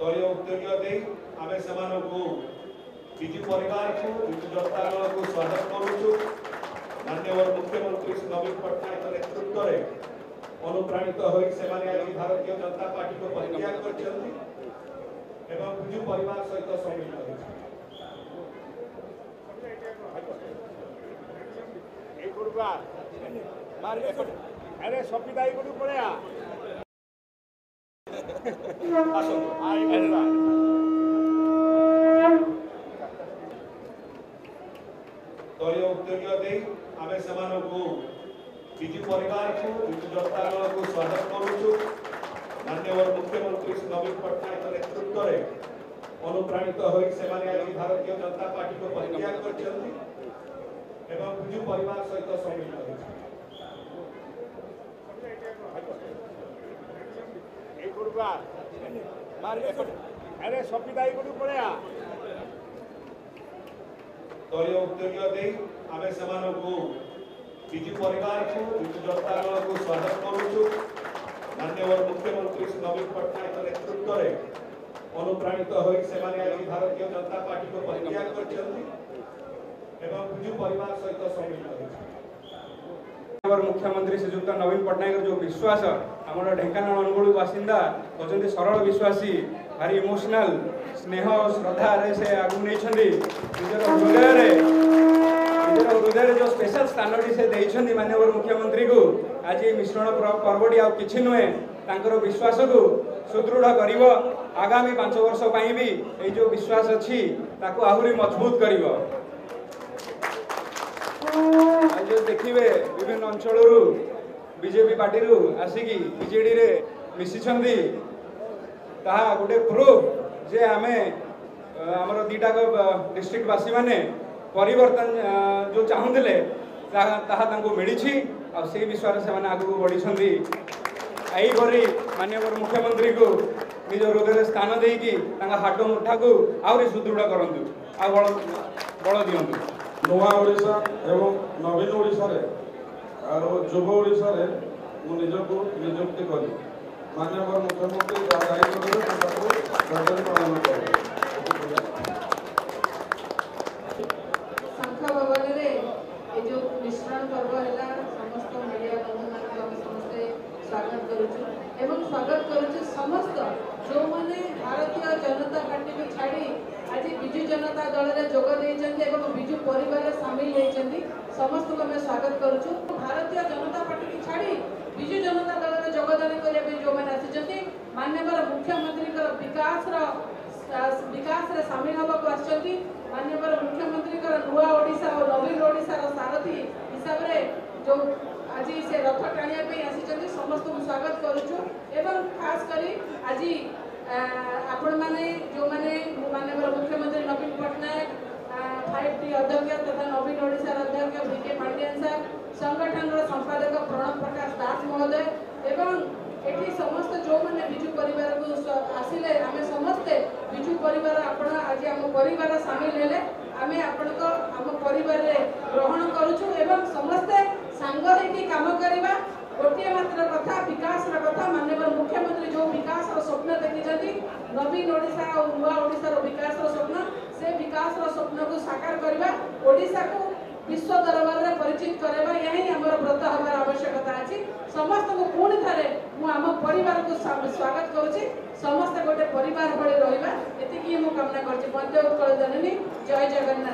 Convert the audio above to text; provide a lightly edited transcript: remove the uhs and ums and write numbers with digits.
दलीय उद्योग दे आमे समानकु विजु परिवार को विजु जनता दल को स्वागत करूछु। माननीय मुख्यमंत्री श्री नवीन पट्टनायक नेतृत्व में अनुप्राणित होई सेमाने आज भारतीय जनता पार्टी को परित्याग करछन्ति एवं विजु परिवार सहित सम्मिलित होइछन्ति। ए गुरुवा मार अरे सपिदाई गुरु पड़ेया आसो आई मेरा दलीय उद्योग दे आमे समानकु विजु परिवार को विजु जनता दल को स्वागत करूछु। माननीय मुख्यमंत्री श्री नवीन पट्टनायक नेतृत्व में अनुप्राणित होई सेमाने आज भारतीय जनता पार्टी को परित्याग करछन्ति एवं विजु परिवार सहित सम्मिलित होइछन्ति। ए गुरुवा मार अरे सपिदाई गुरु पड़ेया दलीय उद्योग दे आमे समानकु विजु परिवार को विजु जनता दल को स्वागत करूछु। माननीय मुख्यमंत्री श्री नवीन पट्टनायक नेतृत्व में अनुप्राणित होई सेमाने आज भारतीय जनता पार्टी को परित्याग करछन्ति एवं विजु परिवार सहित सम्मिलित होइछन्ति। मुख्यमंत्री श्रीयुक्त नवीन पट्टनायक जो विश्वास आम ढेंकानाल अनुगुल बासिंदा कहते सरल विश्वासी भारी इमोशनाल स्नेह श्रद्धा से आगु नहीं हृदय जो स्पेशल स्थान से देइछन्ति माननीय मुख्यमंत्री को आज मिश्रण पर्वटी आ किछि नुहे तांकर विश्वास को सुदृढ़ करिव आगामी 5 वर्ष पई भी ए जो विश्वास अछि ताको आहुरी मजबूत करिव। आज देखिए विभिन्न अंचल बीजेपी पार्टी आसिकी बीजेडी रे मिशिछन्ति ताहा गोटे प्रूफ जे आमे हमर दीटा डिस्ट्रिक्ट वासी माने परिवर्तन जो चाहूले ताहा तांको मिली आ से विश्वास से माने आगु बढ़ी यहीपरि माननीय मुख्यमंत्री को निज हृदय स्थान देकी हाट मुठा को आहरी सुदृढ़ करूँ आ बल दिंतु। नुआ ओडिशा एवं नवीन ओडिशा रे युव ओडिशा रे मु निजको नियुक्ति करी माननीय मुख्यमंत्री दायित्व पालन कर शंख भवन रे ए जो मिश्रण पर्व है समस्त मीडिया बंधु मान समस्ते स्वागत करुचु एवं स्वागत करुचु समस्त जो माने भारतीय जनता पार्टी को छाड़ी आज विजु जनता दल रे जोग देइचंती एवं विजु परिवार शामिल होइचंती समस्त को मैं स्वागत करुचु। भारतीय जनता पार्टी की छाड़ी विजु जनता दल रे योगदान करबे जो माने आसिचंती माननीय मुख्यमंत्री का विकास रे शामिल होबा को आछंती। माननीय मुख्यमंत्री का नुआ ओडिशा और नवीन ओडिशा रो सारथी हिसाब रे जो आज से रथ टाणिया पे आसिचंती समस्त को स्वागत करुचु एवं खास करी आज आपण माने जो माने माननीय मुख्यमंत्री नवीन पट्टनायक 5T अध्यक्ष तथा नवीन ओडिशा अध्यक्ष VK पांडियन साहब संगठन संपादक प्रणव प्रकाश दास महोदय एवं एठी समस्त जो माने विजु परिवार को आसिले आमे समस्ते विजु परिवार आपण आज हम परिवार शामिल हेले आमे आपण को हम परिवार रे ग्रहण करूछु एवं समस्ते संग हेकी काम करिबा गोटे मात्र कथा विकास कथा माननीय मुख्यमंत्री जो विकास स्वप्न देखी नवीन ओडिशा और नुआ ओडिशा विकास स्वप्न से विकास स्वप्न को साकार करवा ओडिशा को विश्व दरबार में परिचित करवा यही हमर व्रत हमार आवश्यकता अछि। समस्त को पुणी थारे मु आम परिवार को स्वागत करूची समस्त गोटे परिवार भले रहिबा एतिकी मु कामना करछि। मध्य उत्कल जननी जय जगन्नाथ।